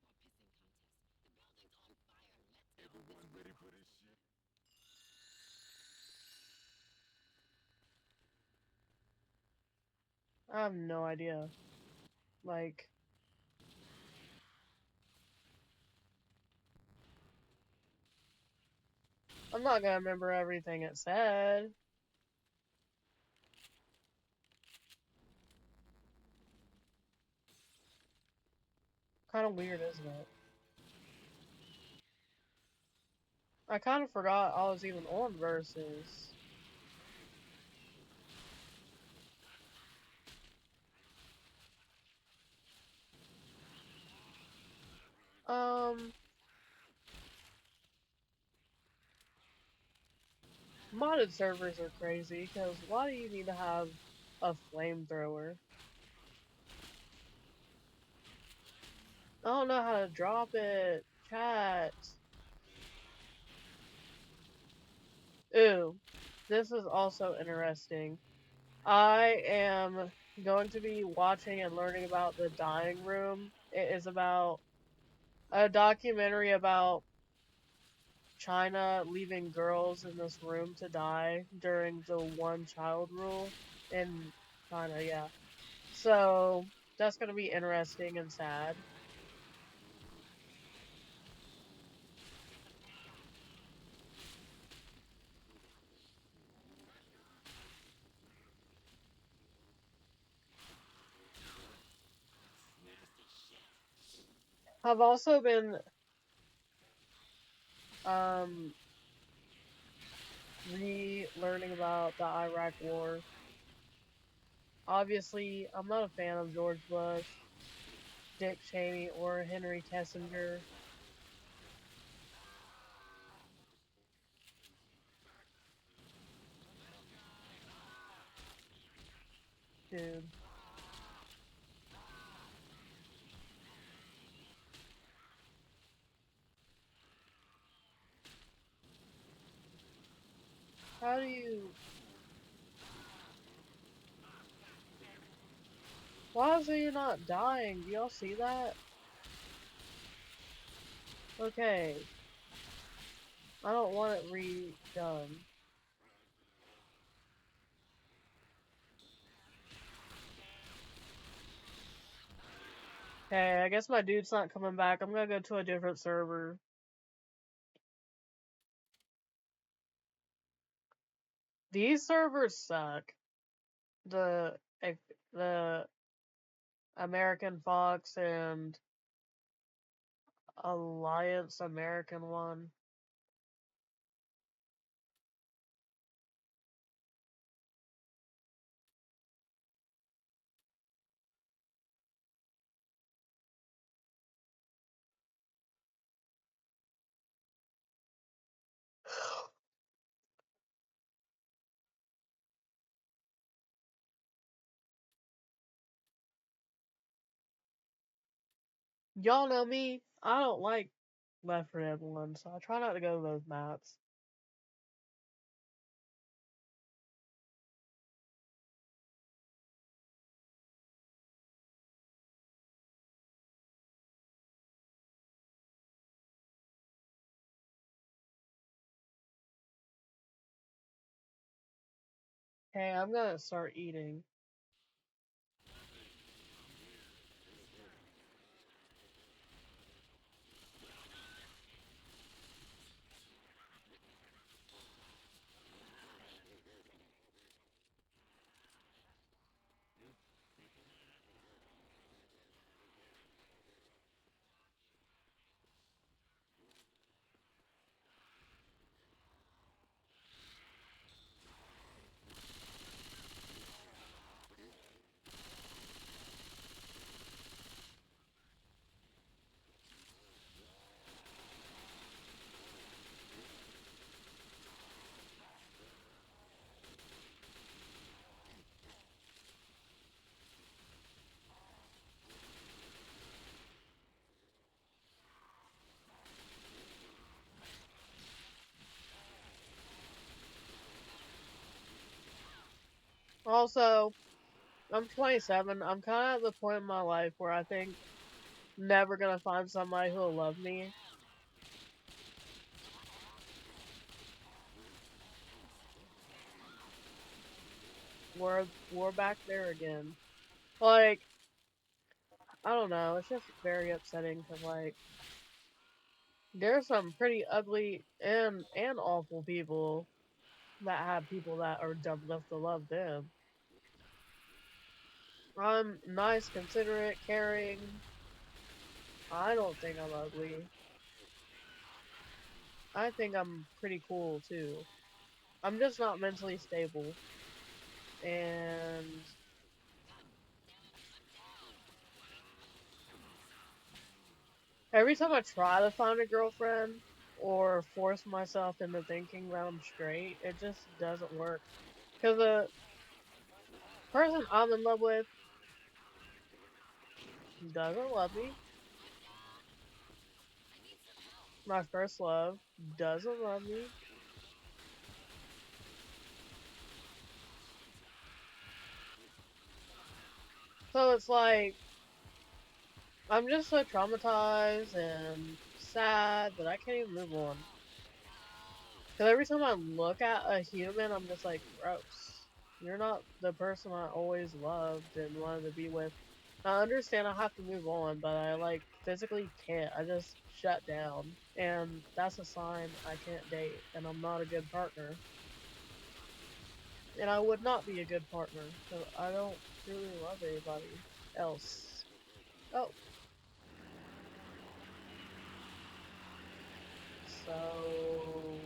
[SPEAKER 1] I have no idea. Like, I'm not gonna remember everything it said. Kind of weird, isn't it? I kind of forgot I was even on versus. Um, Modded servers are crazy, because why do you need to have a flamethrower? I don't know how to drop it. Chat. Ooh, this is also interesting. I am going to be watching and learning about The Dying Room. It is about a documentary about China leaving girls in this room to die during the one child rule in China, yeah. So that's gonna be interesting and sad. I've also been um relearning about the Iraq War. Obviously, I'm not a fan of George Bush, Dick Cheney, or Henry Kissinger. Dude, how do you? Why is he not dying? Do y'all see that? Okay, I don't want it redone. Hey, I guess my dude's not coming back. I'm gonna go to a different server. These servers suck. The the American Fox and Alliance American one. Y'all know me. I don't like Left 4 Dead 1, so I try not to go to those maps. Hey, I'm gonna start eating. Also, I'm 27. I'm kind of at the point in my life where I think never gonna find somebody who'll love me. We're back there again. Like, I don't know. It's just very upsetting because like there's some pretty ugly and awful people that have people that are dumb enough to love them. I'm nice, considerate, caring. I don't think I'm ugly. I think I'm pretty cool too. I'm just not mentally stable. And every time I try to find a girlfriend or force myself into thinking that I'm straight, it just doesn't work. Because the person I'm in love with doesn't love me. My first love doesn't love me. So it's like, I'm just so traumatized and sad that I can't even move on. Because every time I look at a human, I'm just like, gross. You're not the person I always loved and wanted to be with. I understand I have to move on, but I like physically can't. I just shut down. And that's a sign I can't date and I'm not a good partner. And I would not be a good partner because I don't truly love anybody else. Oh, so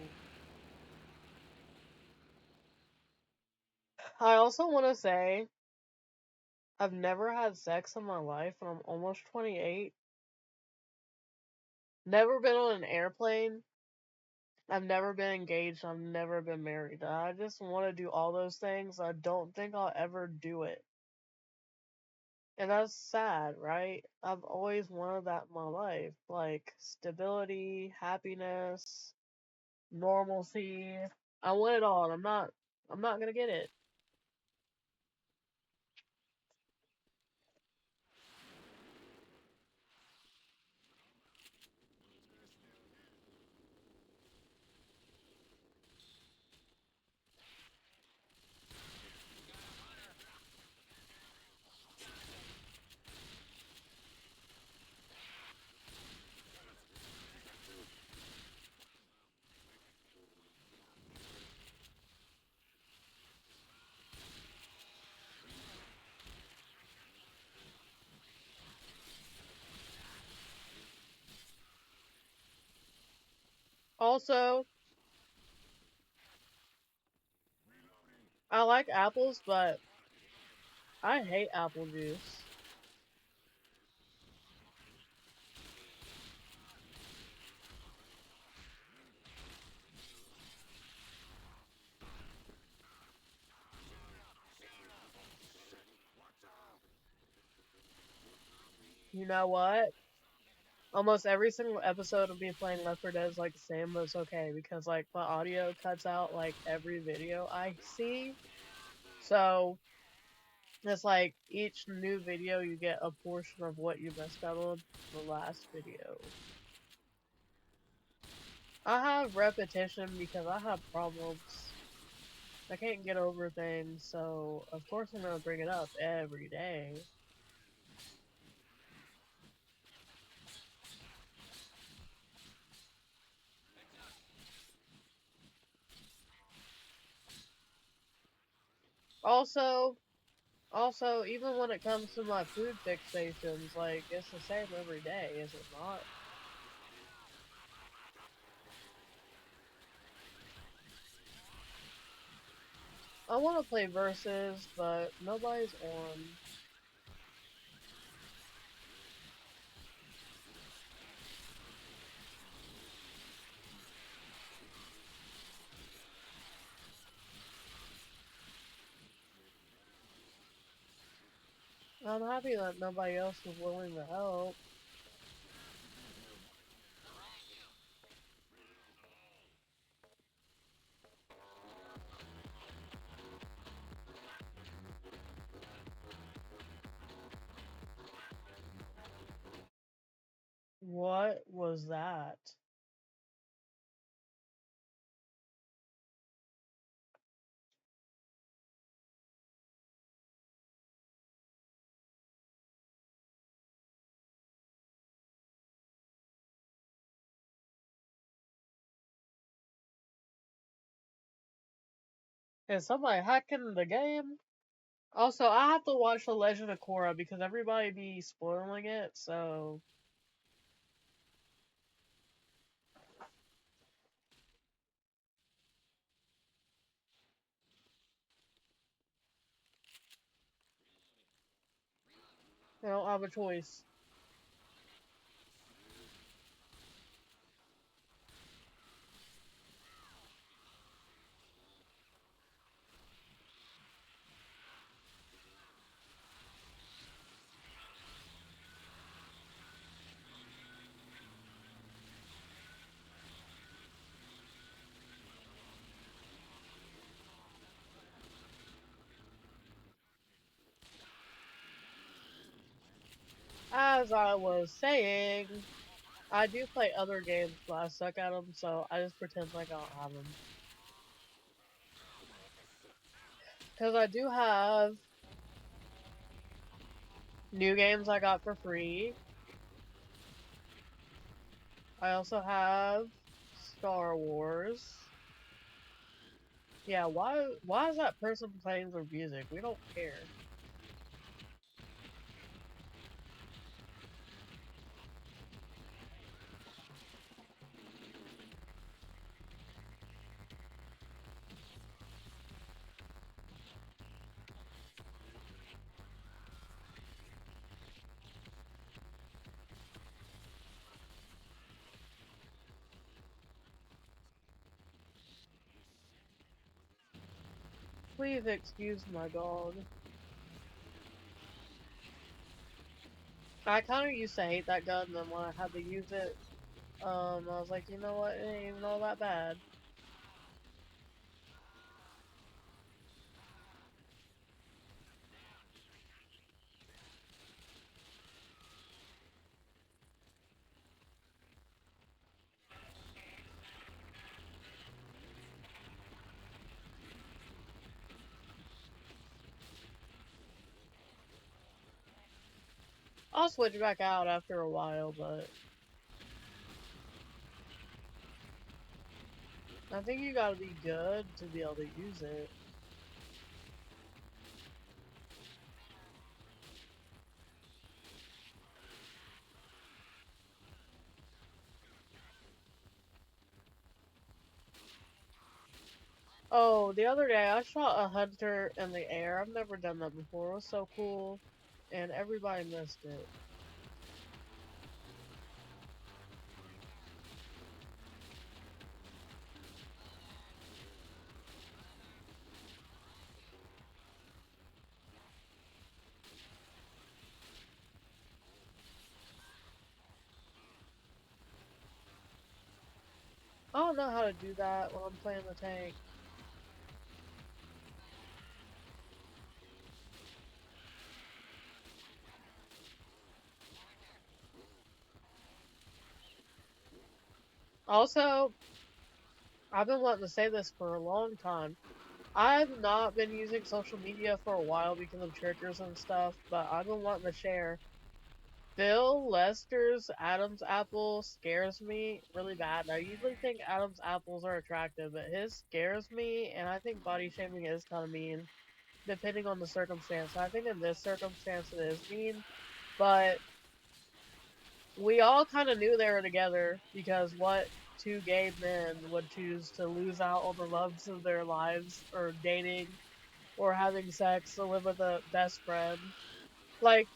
[SPEAKER 1] I also want to say I've never had sex in my life and I'm almost 28. Never been on an airplane. I've never been engaged. I've never been married. I just want to do all those things. I don't think I'll ever do it. And that's sad, right? I've always wanted that in my life. Like stability, happiness, normalcy. I want it all and I'm not gonna get it. Also, I like apples, but I hate apple juice. You know what? Almost every single episode of me playing Left 4 Dead is like the same, but it's okay because like my audio cuts out like every video I see. So it's like each new video you get a portion of what you missed out on the last video. I have repetition because I have problems. I can't get over things, so of course I'm gonna bring it up every day. Also, even when it comes to my food fixations, like it's the same every day, is it not? I want to play versus, but nobody's on. I'm happy that nobody else was willing to help. What was that? Is somebody hacking the game? Also, I have to watch The Legend of Korra because everybody be spoiling it, so I don't have a choice. As I was saying, I do play other games, but I suck at them, so I just pretend like I don't have them. Because I do have new games I got for free. I also have Star Wars. Yeah, why is that person playing their music? We don't care. Please excuse my dog. I kind of used to hate that gun, and then when I had to use it, I was like, you know what, it ain't even all that bad. I'll switch back out after a while, but I think you gotta be good to be able to use it. Oh, the other day I shot a hunter in the air. I've never done that before. It was so cool, and everybody missed it. I don't know how to do that when I'm playing the tank. Also, I've been wanting to say this for a long time. I've not been using social media for a while because of triggers and stuff, but I've been wanting to share. Bill Lester's Adam's apple scares me really bad. I usually think Adam's apples are attractive, but his scares me, and I think body shaming is kind of mean, depending on the circumstance. I think in this circumstance it is mean, but we all kind of knew they were together because what two gay men would choose to lose out on the loves of their lives or dating or having sex to live with a best friend? Like,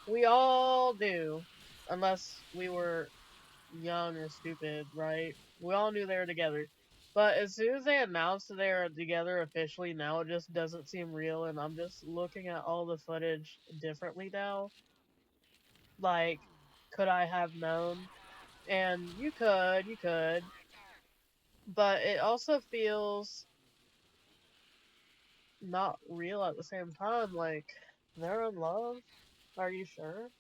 [SPEAKER 1] we all knew, unless we were young or stupid, right? We all knew they were together. But as soon as they announced that they were together officially, now it just doesn't seem real, and I'm just looking at all the footage differently now. Like, could I have known? And you could, but it also feels not real at the same time. Like, they're in love? Are you sure?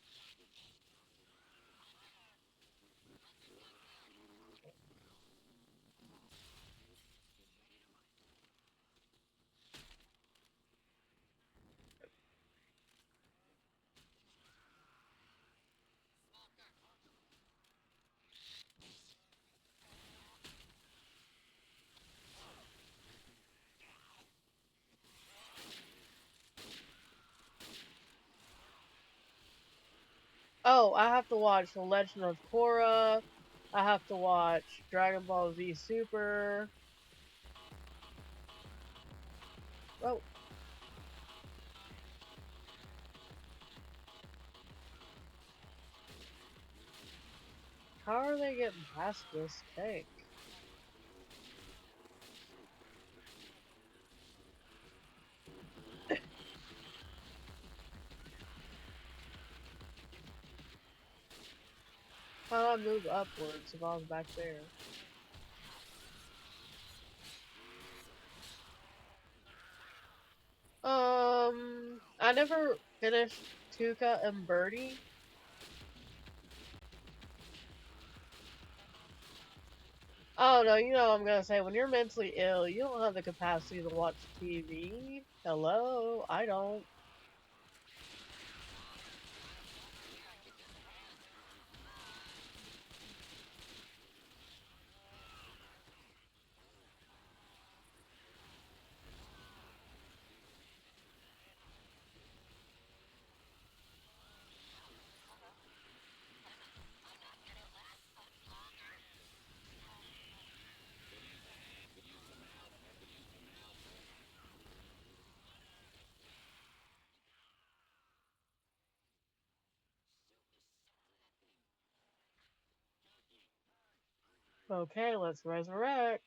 [SPEAKER 1] Oh, I have to watch The Legend of Korra. I have to watch Dragon Ball Z Super. Oh, how are they getting past this tank? How do I move upwards if I was back there? I never finished Tuca and Birdie. Oh no, you know what I'm gonna say. When you're mentally ill, you don't have the capacity to watch TV. Hello, I don't. Okay, let's resurrect.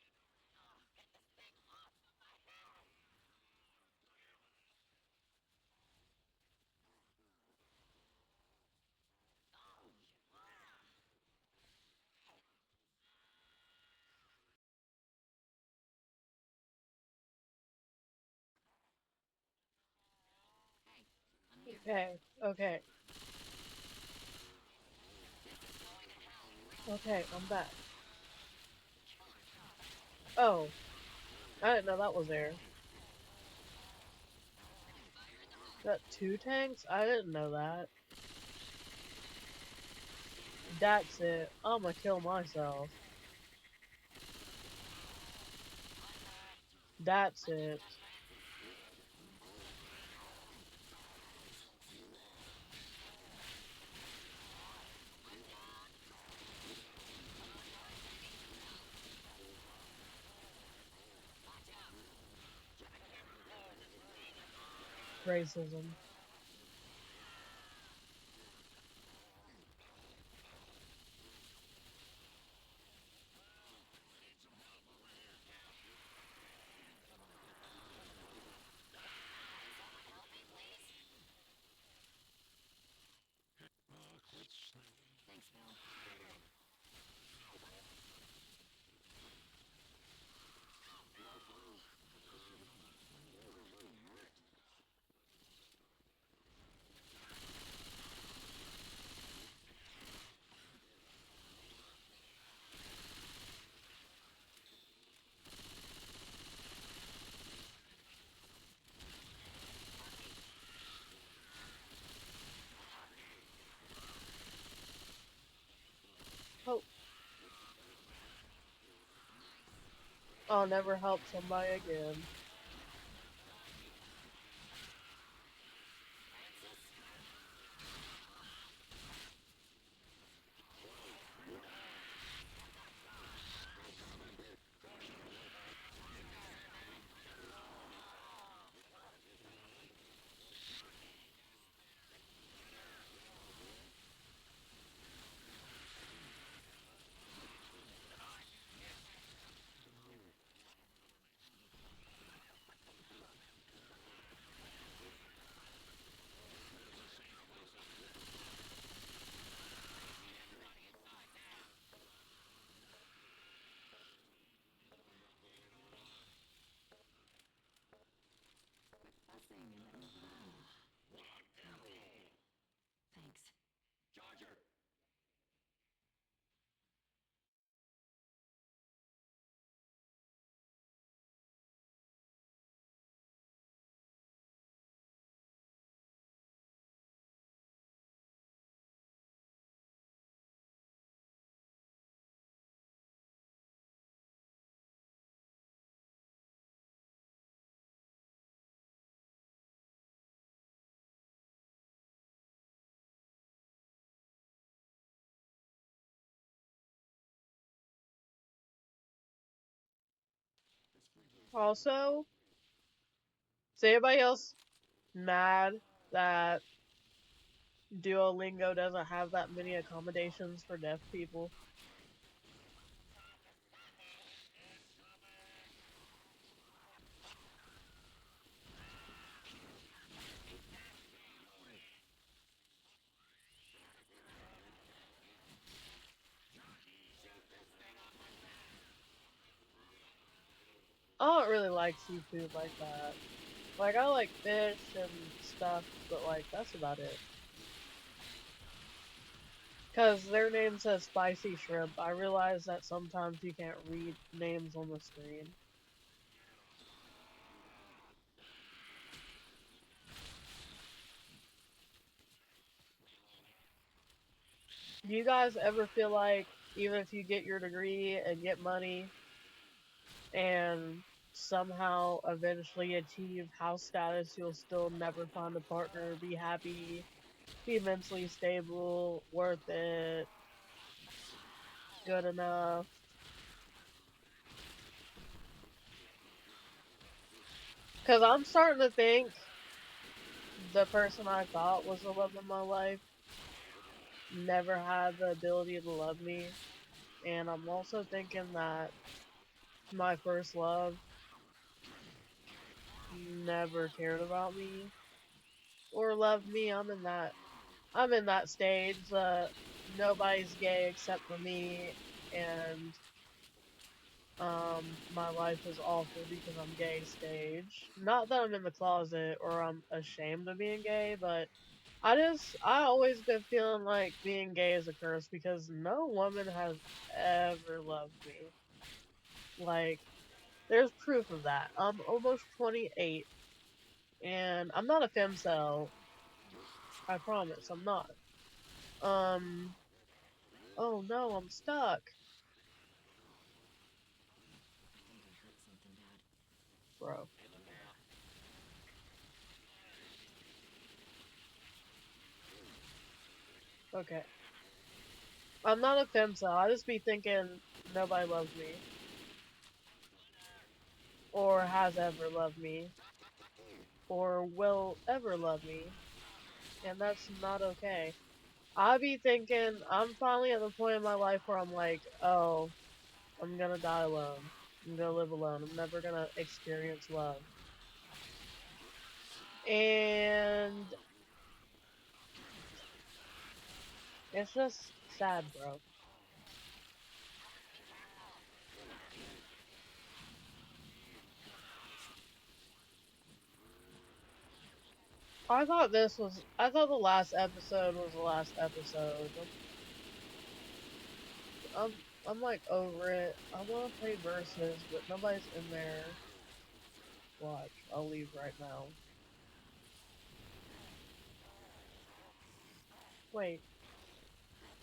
[SPEAKER 1] Okay, okay, okay, I'm back. Oh, I didn't know that was there. Got two tanks? I didn't know that. That's it. I'ma kill myself. That's it. Racism. Oh, I'll never help somebody again. Also, is anybody else mad that Duolingo doesn't have that many accommodations for deaf people? I don't really like seafood like that. Like, I like fish and stuff, but, like, that's about it. Because their name says spicy shrimp. I realize that sometimes you can't read names on the screen. Do you guys ever feel like, even if you get your degree and get money and somehow eventually achieve house status, you'll still never find a partner, be happy, be mentally stable, worth it, good enough? Because I'm starting to think the person I thought was the love of my life never had the ability to love me. And I'm also thinking that my first love never cared about me or loved me. I'm in that stage that nobody's gay except for me, and my life is awful because I'm gay stage. Not that I'm in the closet or I'm ashamed of being gay, but I always been feeling like being gay is a curse because no woman has ever loved me. Like, there's proof of that. I'm almost 28 and I'm not a femcel. I promise, I'm not. Um, oh no, I'm stuck. Bro. Okay. I'm not a femcel. I just be thinking nobody loves me. Or has ever loved me. Or will ever love me. And that's not okay. I be thinking I'm finally at the point in my life where I'm like, oh, I'm gonna die alone. I'm gonna live alone. I'm never gonna experience love. And it's just sad, bro. I thought the last episode was the last episode. I'm, I'm like over it. I want to play versus, but nobody's in there. Watch, I'll leave right now. Wait,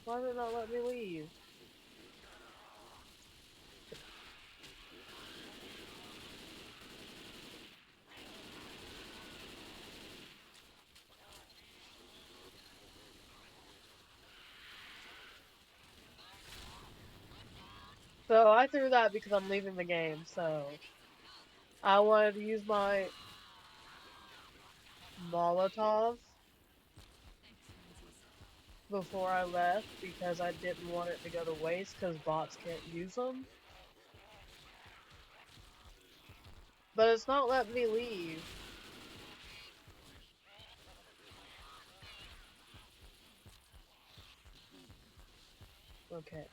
[SPEAKER 1] why did it not let me leave? So I threw that because I'm leaving the game, so I wanted to use my Molotov before I left because I didn't want it to go to waste because bots can't use them. But it's not letting me leave. Okay.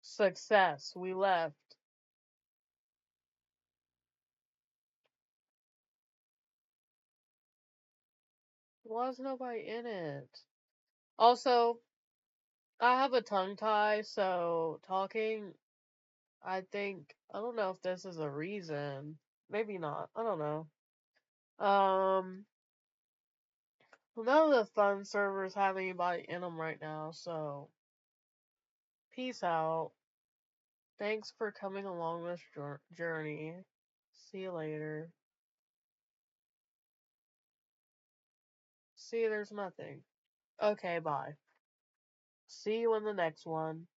[SPEAKER 1] Success. We left. Why is nobody in it? Also, I have a tongue tie, so talking, I don't know if this is a reason. Maybe not. I don't know. Um, none of the fun servers have anybody in them right now, so peace out. Thanks for coming along this journey. See you later. See, there's nothing. Okay, bye. See you in the next one.